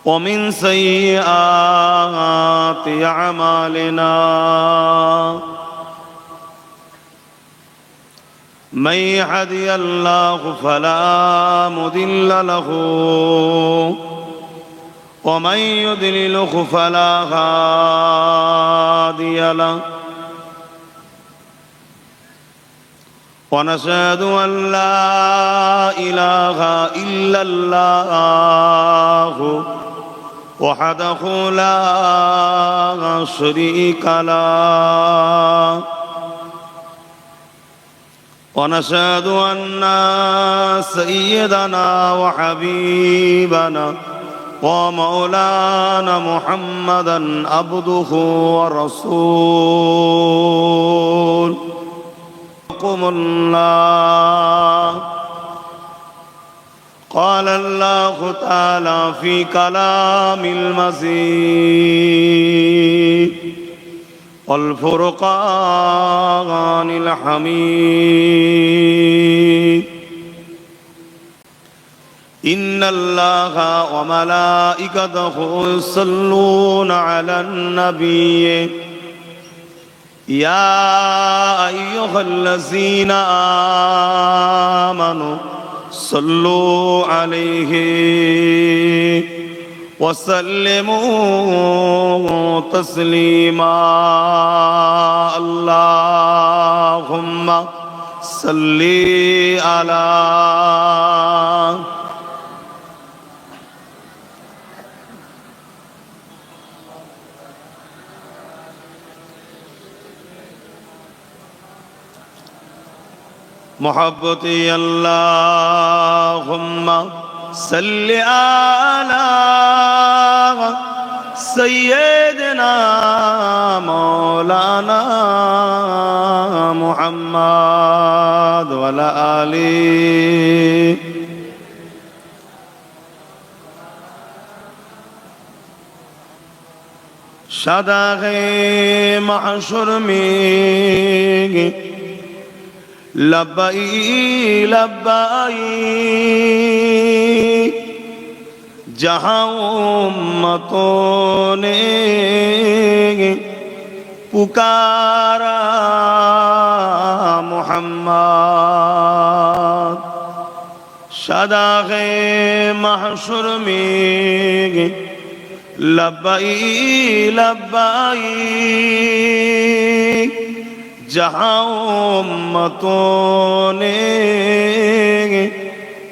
ومن سيئات أعمالنا من يهده الله فلا مضل له ومن يضلل فلا هادي له ونشهد أن لا إله إلا الله وحده لا شريك له ونشهد أن سيدنا وحبيبنا ومولانا محمدا عبده ورسوله الله قال الله تعالى في كلام المزيد والفرقان الحميد إن الله وملائكته يصلون على النبي يا أيها الذين آمنوا صلوا عليه وسلموا تسليما اللهم صل على محبتي اللهم صل على سيدنا مولانا محمد وعلى آله شداغ محشر में लब्बाई लब्बाई जहाँ उम्मतों ने पुकारा मोहम्मद शदाग़े महशर में लब्बाई लब्बाई जहाँ उम्मतों ने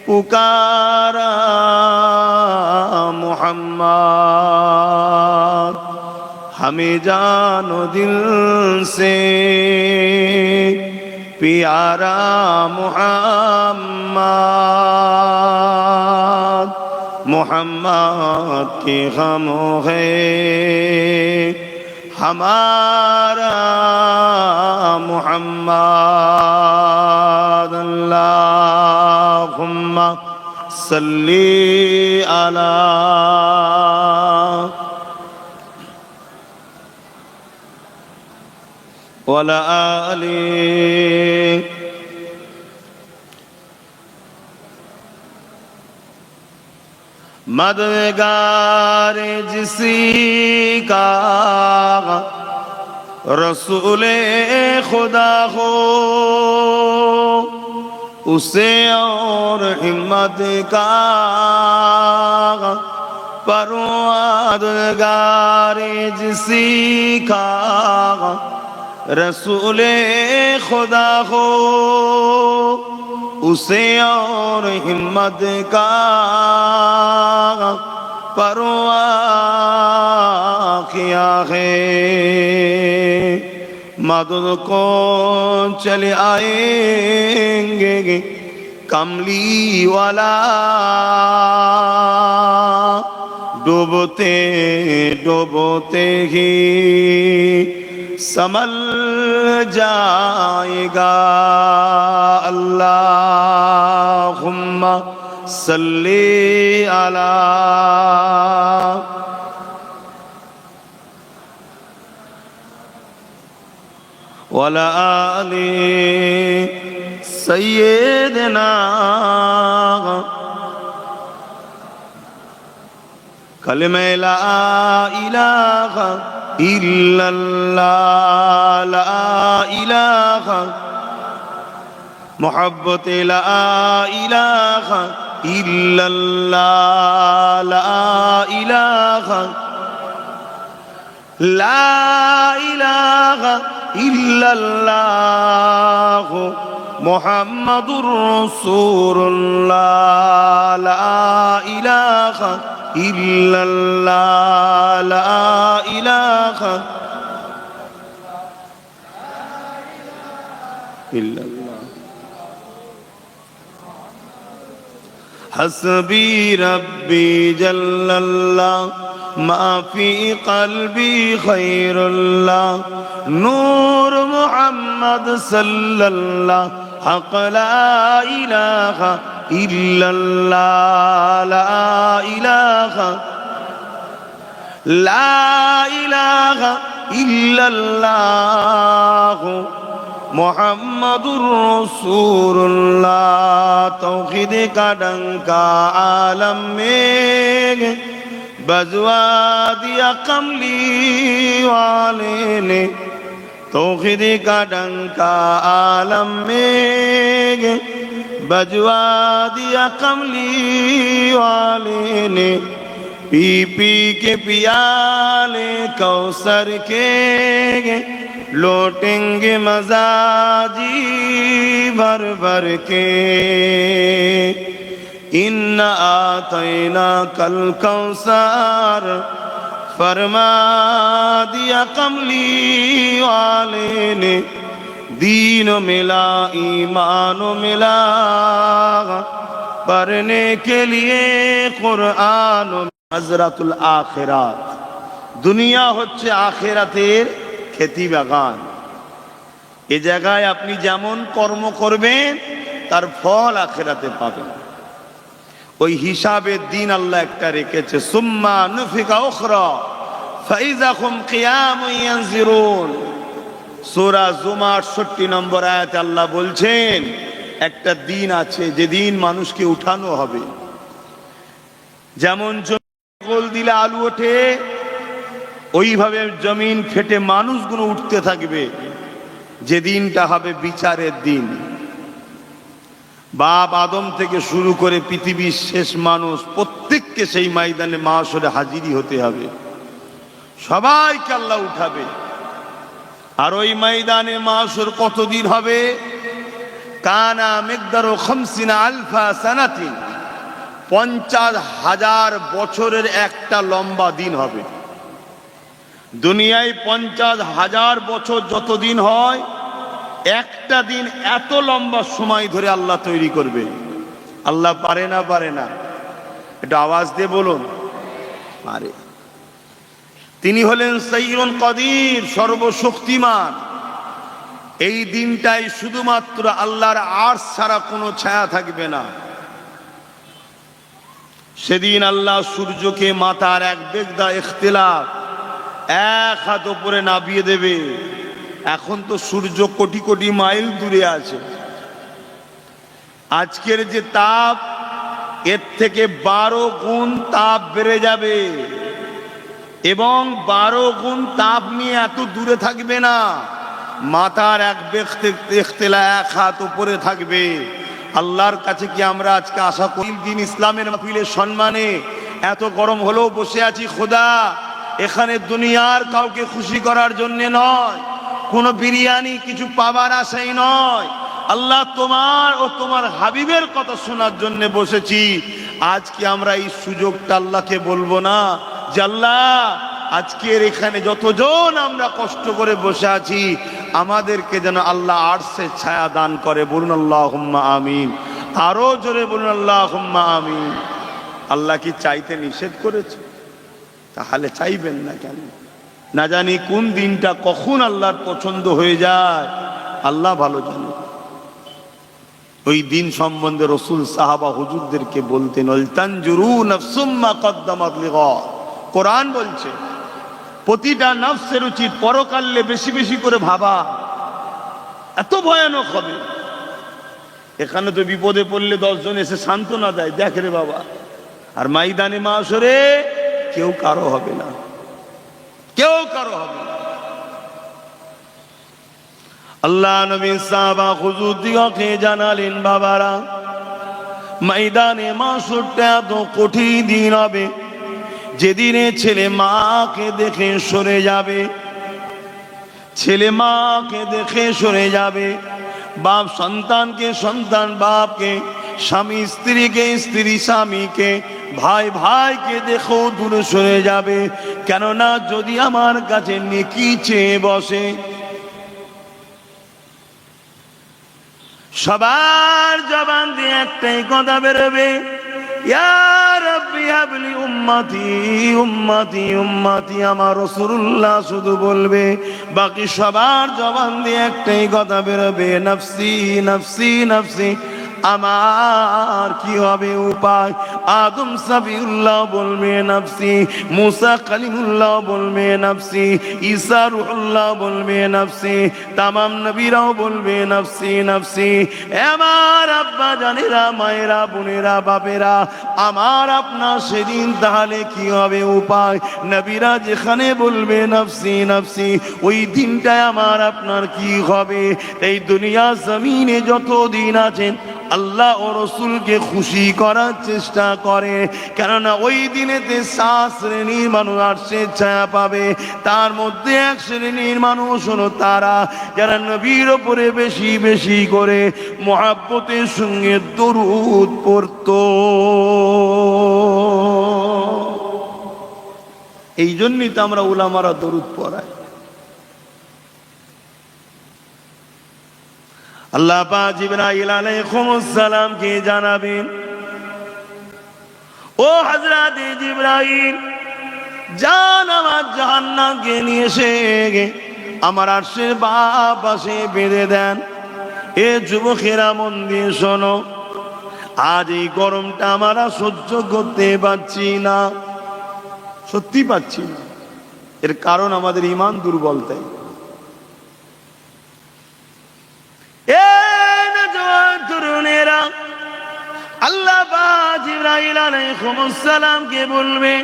पुकारा मोहम्मद हमें जानो दिल से प्यारा मोहम्मद मोहम्मद की हम है हमारा मुहम्मद अल्लाहुम्मा सल्ली अला वला आली मददगार जिसी का रसूले खुदा हो उसे और हिम्मत का परवादगार जिसी का रसूले खुदा हो उसे और हिम्मत का परवाह किया है मदद को चले आएंगे कमली वाला डूबते डूबते ही संभल जाएगा अल्लाहुम्मा सल्ली अला वला आली सय्यदना कलमे ला इलाहा इल्लल्लाह, ला इलाहा मोहब्बत ला इलाहा इल्लल्लाह, ला इलाहा ला इलाहा इल्लल्लाह मुहम्मदुर रसूलुल्लाह, ला इलाहा इल्लल्लाह, ला इलाहा इल्लल्लाह। हस्बी रब्बी जल्लल्लाह मा फी क़ल्बी खैरुल्लाह, नूर मुहम्मद सल्लल्लाह हक़ ला इलाहा इल्लल्लाह, ला इलाहा ला इलाहा इल्लल्लाह मुहम्मदुर रसूलुल्लाह। तौहीद का डंका आलम में बजवा दिया कमली वाले ने, तौहीद का डंका आलम में बजवा दिया कमली वाले ने, पी पी के पियाले कौसर के लौटेंगे मजाजी भर भर के। इन्ना आतैना कल कौसर फरमा दिया कमली वाले ने, दीन मिला ईमान मिला पढ़ने के लिए कुरान। हजरतुल आखिरात, दुनिया হচ্ছে আখিরাতের खेती बागान। ए জায়গায় আপনি যেমন কর্ম করবেন তার ফল আখিরাতে পাবেন। ওই হিসাবের দিন আল্লাহ একটা রেখেছে, সুম্মা নুফিকা উখরা ফাইযা হুম কিয়ামুন ইয়ানজিরুন। সূরা জুমার 68 নম্বর আয়াতে আল্লাহ বলছেন একটা দিন আছে যেদিন মানুষকে উঠানো হবে। যেমন গোল দিলে আলু ওঠে, ওইভাবে জমিন ফেটে মানুষগুলো উঠতে থাকবে। যে দিনটা হবে বিচারের দিন। বাপ আদম থেকে শুরু করে পৃথিবীর শেষ মানুষ প্রত্যেককে সেই ময়দানে মাহশরে হাজিরি হতে হবে। সবাইকে আল্লাহ উঠাবে। আর ওই ময়দানে মাহশর কতদিন হবে? কানা মিকদারু 50 আলফা সানাতিন, 50,000 বছরের একটা লম্বা দিন হবে। দুনিয়ায় 50,000 বছর যতদিন হয়, একটা দিন এত লম্বা সময় ধরে আল্লাহ তৈরি করবে। আল্লাহ পারে না? পারে না? এটা আওয়াজ দিয়ে বলুন, পারে। তিনি হলেন সাইয়্যিদুল কাদির, সর্বশক্তিমান। এই দিনটাই শুধুমাত্র আল্লাহর আরশ ছাড়া কোনো ছায়া থাকবে না। সেদিন আল্লাহ সূর্যকে মাথার এক বেগদা ইখতিলাফ, এক হাত উপরে নামিয়ে দেবে। এখন তো সূর্য কোটি কোটি মাইল দূরে আছে। আজকের যে তাপ, এর থেকে 12 গুণ তাপ বেড়ে যাবে, এবং 12 গুণ তাপ নিয়ে এত দূরে থাকবে না। মাথার এক ইখতিলাফ, এক হাত উপরে থাকবে। আল্লাহর কাছে কি আমরা আজকে আশা করি দিন ইসলামের মাহফিলের সম্মানে এত গরম হলেও বসে আছি? খোদা, এখানে দুনিয়ার কাউকে খুশি করার জন্য নয়, কোনো বিরিয়ানি কিছু পাবার আশাই নয়। আল্লাহ তোমার ও তোমার হাবিবের কথা শোনার জন্য বসেছি। আজকে আমরা এই সুযোগটা আল্লাহকে বলবো না যে আল্লাহ, আজকের এখানে যতজন আমরা কষ্ট করে বসে আছি, আমাদেরকে যেন আল্লাহ আরশের ছায়া দান করে। বলুন আল্লাহুম্মা আমিন। আরো জোরে বলুন আল্লাহুম্মা আমিন। আল্লাহ কি চাইতে নিষেধ করেছে? তাহলে চাইবেন না কেন? না জানি কোন দিনটা কখন আল্লাহর পছন্দ হয়ে যায়, আল্লাহ ভালো জানে। ওই দিন সম্বন্ধে রাসূল সাহাবা হুজুরদেরকে বলতেন, আলতানজুরু নাফসুম মা কদ্দামাত লিগাদ। কোরআন বলছে প্রতিটা নফসের উচিত পরকালে বেশি বেশি করে ভাবা। এত ভয়ানক হবে। এখানে তো বিপদে পড়লে 10 জন এসে সান্ত্বনা দেয়, দেখ রে বাবা। আর ময়দানে মাহশরে কেউ কারো হবে না, কেউ কারো হবে না। আল্লাহ নবী সাহাবা হুজুরদিগকে জানালেন, বাবারা, ময়দানে মাশরটা এত কঠিন দিন হবে, যেদিনে ছেলে মাকে দেখে সরে যাবে, ছেলে মাকে দেখে সরে যাবে, বাপ সন্তানকে, সন্তান বাপকে, স্বামী স্ত্রীকে, স্ত্রী স্বামীকে, ভাই ভাইকে দেখো দূরে সরে যাবে। কেননা যদি আমার কাছে নেকি চেয়ে বসে, সবার জবান দিয়ে একটাই কথা বেরোবে, ইয়া রাব্বি হাবলি উম্মতি উম্মতি উম্মতি। আমার রাসূলুল্লাহ শুধু বলবে, বাকি সবার জবান দিয়ে একটাই কথা বেরোবে, নফসি নফসি নফসি। আমার কি হবে উপায়? আদম সাবিউল্লাহ বলবে নফসি, মুসা কালিমুল্লাহ বলবে নফসি, ঈসা রূহুল্লাহ বলবে নফসি, তামাম নবীরাও বলবে নফসি নফসি। আমার আব্বা জানেরা, মায়েরা, বোনেরা, বাপেরা, আমার আপনার সেদিন তাহলে কি হবে উপায়? নবীরা যেখানে বলবে নফসি নফসি, ওই দিনটায় আমার আপনার কি হবে? এই দুনিয়া জমিনে যত দিন আছেন, আল্লাহ ও রসুলকে খুশি করার চেষ্টা করে। কেননা ওই দিনেতে 7 শ্রেণীর মানুষ আরশের ছায়া পাবে। তার মধ্যে 1 শ্রেণীর মানুষ হলো তারা যারা নবীর ওপরে বেশি বেশি করে মুহাব্বতের সঙ্গে দরুদ পড়ত। এই জন্যই তো আমরা উলামারা দরুদ পড়াই। আল্লাহ পাক জিবরাইল আলাইহিস সালাম কে জানাবেন, ও হযরত জিবরাইল, জান আমার জাহান্নামকে নিয়ে এসে আমার আরশের বাঁ পাশে বেঁধে দেন। এ যুবকেরা মন দিয়ে শোনো, আজ এই গরমটা আমরা সহ্য করতে পারছি না, সত্যি পাচ্ছি না। এর কারণ আমাদের ঈমান দুর্বল। তাই তরুণেরা, আল্লাহ পাক জিবরাইল আলাইহিস সালামকে বলবে,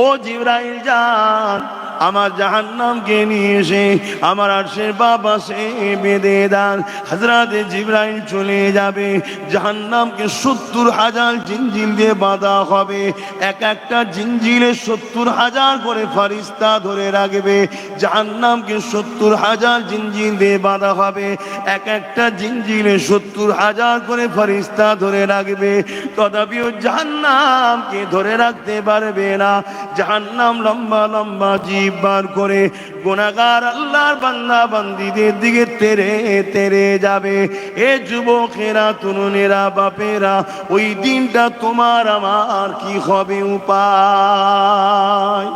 ও জিবরাইল যান, আমার জাহান্নামকে নিয়ে এসে আমার আরশের বাঁ পাশে বেঁধে দেন। হযরত জিবরাইল চলে যাবে, জাহান্নামকে 70,000 জিনজিল দিয়ে বাঁধা হবে। এক একটা জিনজিলে 70,000 করে ফেরেশতা ধরে রাখবে। জাহান্নামকে 70,000 জিনজিল দিয়ে বাঁধা হবে। এক একটা জিনজিলে 70,000 করে ফেরেশতা ধরে রাখবে। তথাপিও জাহান্নামকে ধরে রাখতে পারবে না। জাহান্নাম লম্বা লম্বা বার করে গুনাহগার আল্লাহর বান্দা বান্দীদের দিকে তেরে তেরে যাবে। এ যুবকেরা, তরুণেরা, বাপেরা, ওই দিনটা তোমার আমার কি হবে উপায়?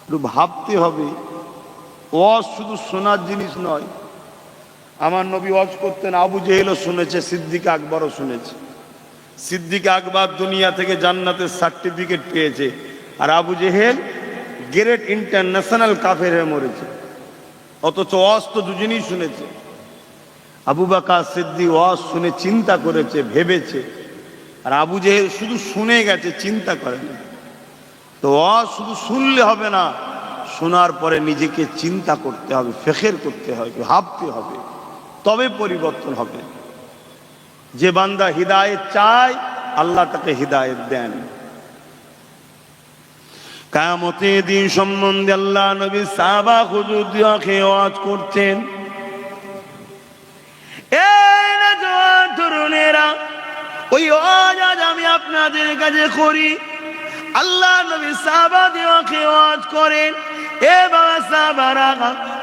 একটু ভাবতে হবে। ওয়াজ শুধু শোনার জিনিস নয়। আমার নবী ওয়াজ করতেন, আবু জেহেলও শুনেছে, সিদ্দিক আকবরও শুনেছে। সিদ্দিক আকবর দুনিয়া থেকে জান্নাতের সার্টিফিকেট পেয়েছে, আর আবু জেহেল গ্রেট ইন্টারন্যাশনাল কাফের হয়ে মরেছে। অথচ ওয়াজ তো দুজনেই শুনেছে। আবু বকর সিদ্দিক ওয়াজ শুনে চিন্তা করেছে, ভেবেছে, আর আবু জেহেল শুধু শুনে গেছে, চিন্তা করেনি। তো ওয়াজ শুধু শুনলে হবে না, শোনার পরে নিজেকে চিন্তা করতে হবে, ফিকির করতে হবে, ভাবতে হবে, তবে পরিবর্তন হবে। যে বান্দা হিদায়াত চায়, আল্লাহ তাকে হিদায়াত দেন। কিয়ামতের দিন সম্বন্ধে আল্লাহ নবী সাহাবা হুজুরদেরকে ওয়াজ করছেন। এই না জওয়ান তরুণেরা, ওই ওয়াজ আজ আমি আপনাদের কাছে করি। আল্লাহ নবী সাহাবাদেরকে ওয়াজ করেন, এ বাবা সাহাবারা,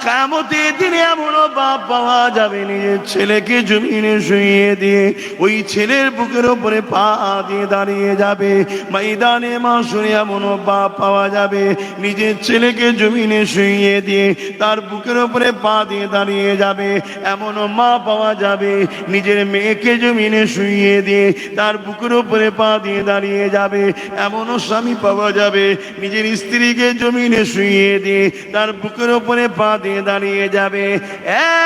কিয়ামতের দিনে এমন বাপ পাওয়া যাবে নিজের ছেলেকে জমিনে শুইয়ে দিয়ে ওই ছেলের বুকের উপরে পা দিয়ে দাঁড়িয়ে যাবে। ময়দানে মাশরে এমন বাপ পাওয়া যাবে নিজের ছেলেকে জমিনে শুইয়ে দিয়ে তার বুকের উপরে পা দিয়ে দাঁড়িয়ে যাবে। এমন মা পাওয়া যাবে নিজের মেয়েকে জমিনে শুইয়ে দিয়ে তার বুকের উপরে পা দিয়ে দাঁড়িয়ে যাবে। এমনও স্বামী পাওয়া যাবে নিজের স্ত্রীকে জমিনে শুইয়ে দিয়ে তার বুকের উপরে পা দিয়ে দিয়ে দাঁড়িয়ে যাবে।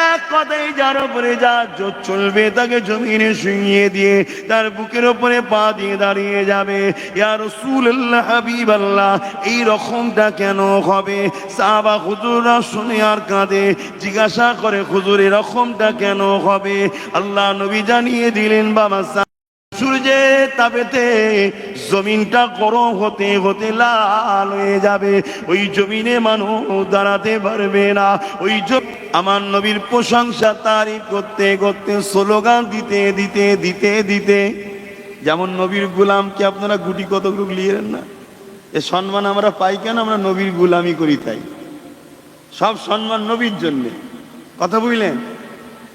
এক কথায় যার উপরে যা জোর চলবে তাকে জমিনে শুইয়ে দিয়ে তার বুকের উপরে পা দিয়ে দাঁড়িয়ে যাবে। ইয়া রাসূলুল্লাহ, হাবিবাল্লাহ, এই রকমটা কেন হবে? সাহাবা হুজুররা শুনে আর কাঁদে, জিজ্ঞাসা করে হুজুর এরকমটা কেন হবে? আল্লাহ নবী জানিয়ে দিলেন, বাবা সূর্যের তাপেতে জমিনটা গরম হতে হতে লাল হয়ে যাবে, ওই জমিনে মানুষ দাঁড়াতে পারবে না। ওই আমার নবীর প্রশংসা তারিফ করতে করতে স্লোগান দিতে দিতে দিতে দিতে, যেমন নবীর গোলামকে আপনারা গুটি কতগুলো লিয়েন না, এ সম্মান আমরা পাই কেন? আমরা নবীর গোলামি করি তাই। সব সম্মান নবীর জন্যে, কথা বুঝলেন?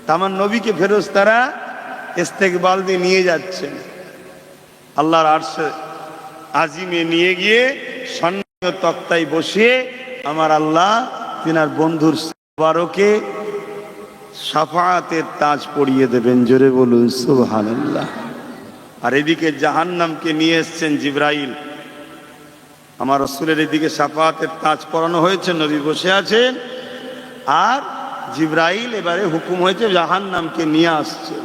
তা আমার নবীকে ফেরেশতারা ইস্তেকবাল দিয়ে নিয়ে যাচ্ছেন, আল্লাহর আরশে আজিমে নিয়ে গিয়ে সম্মানীয় তক্তায় বসিয়ে আমার আল্লাহ তিনার বন্ধুর মুবারকে শাফাআতের তাজ পরিয়ে দেবেন। জোরে বলুন সুবহানাল্লাহ। আর এদিকে জাহান্নামকে নিয়ে এসছেন জিবরাইল, আমার রাসূলের এদিকে শাফাআতের তাজ পরানো হয়েছে, নবী বসে আছেন, আর জিবরাইল এবারে হুকুম হয়েছে জাহান্নামকে নিয়ে আসছে।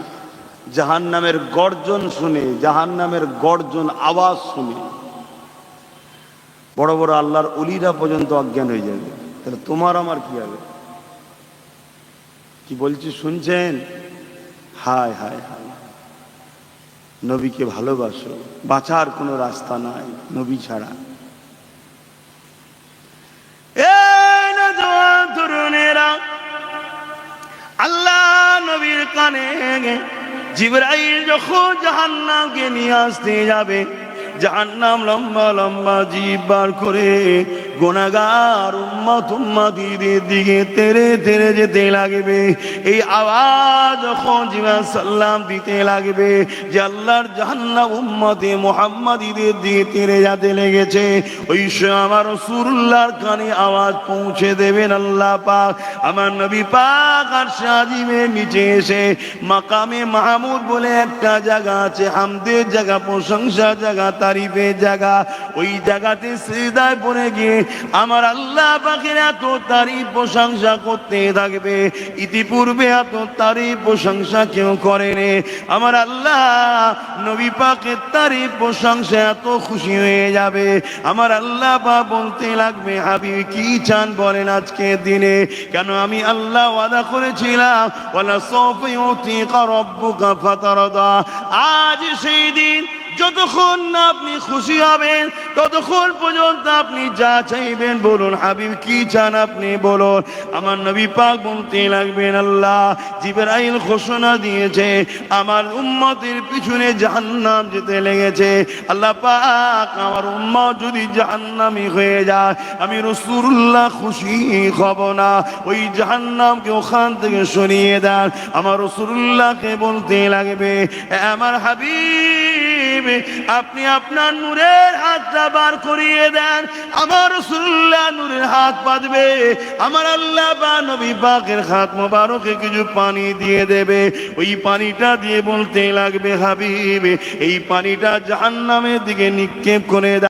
জাহান্নামের গর্জন শুনে, জাহান্নামের গর্জন আওয়াজ শুনে বড় বড় আল্লাহর ওলিরা পর্যন্ত অজ্ঞান হয়ে যাবে। তাহলে তোমার আমার কি হবে? কি বলছি শুনছেন? হায় হায় হায়, নবীকে ভালোবাসো, বাঁচার কোনো রাস্তা নাই নবী ছাড়া। তরুণেরা, আল্লাহ নবীর কানে জিবরাইল যখন জাহান্নামকে নিয়ে আসতে যাবে, জাহান্নাম লম্বা লম্বা জিভ বার করে গুনাহগার উম্মতের দিকে তেরে তেরে যেতে লাগবে। এই আওয়াজ যখন জিবরাইল সাল্লাম দিতে লাগবে যে আল্লাহর জাহান্নাম উম্মতে মুহাম্মাদীদের দিকে তেরে যেতে লেগেছে, ওই সময় আমার রাসূলুল্লাহর কানে আওয়াজ পৌঁছে দেবেন আল্লাহ পাক। আমার নবী পাক আরশে আজিমের নিচে এসে মাকামে মাহমুদ বলে একটা জায়গা আছে, হামদের জায়গা, প্রশংসার জায়গা, তারিফের জায়গা, ওই জায়গাতে সিজদায় পড়ে গিয়ে আমার আল্লাহ পাকের এত তারিফ প্রশংসা করতে থাকবে, ইতিপূর্বে এত তারিফ প্রশংসা কেউ করেনি। আমার আল্লাহ নবী পাকের তারিফ প্রশংসা এত খুশি হয়ে যাবে, আমার আল্লাহ পাক বলতে লাগবে, হাবিব কি চান বলেন আজকের দিনে? কেন আমি আল্লাহ ওয়াদা করেছিলাম ওয়ালা সাওফা ইউতিকা রাব্বুকা ফাতারদা। আজ সেই দিন, যতক্ষণ না আপনি খুশি হবেন ততক্ষণ পর্যন্ত আপনি যা চাইবেন বলুন। হাবিব কি চান আপনি বলুন। আমার নবী পাক বলতে লাগবেন, আল্লাহ জিবরাইল ঘোষণা দিয়েছে আমার উম্মতের পিছনে জাহান্নাম যেতে লেগেছে, আল্লাহ পাক আমার উম্মত যদি জাহান্নামী হয়ে যায় আমি রাসূলুল্লাহ খুশি হব না, ওই জাহান্নামকে ওখান থেকে সরিয়ে দেন। আমার রাসূলুল্লাহকে বলতে লাগবে, আমার হাবিব আপনি আপনার নূরের হাতটা বার করিয়ে দেন। আমার রাসূলুল্লাহ নূরের হাত পাতবে, আমার আল্লাহ বা নবী পাকের হাত মোবারকে কিছু পানি দিয়ে দেবে, ওই পানিটা দিয়ে বলতে লাগবে, হাবিব এই পানিটা জাহান্নামের দিকে নিক্ষেপ করে দেন।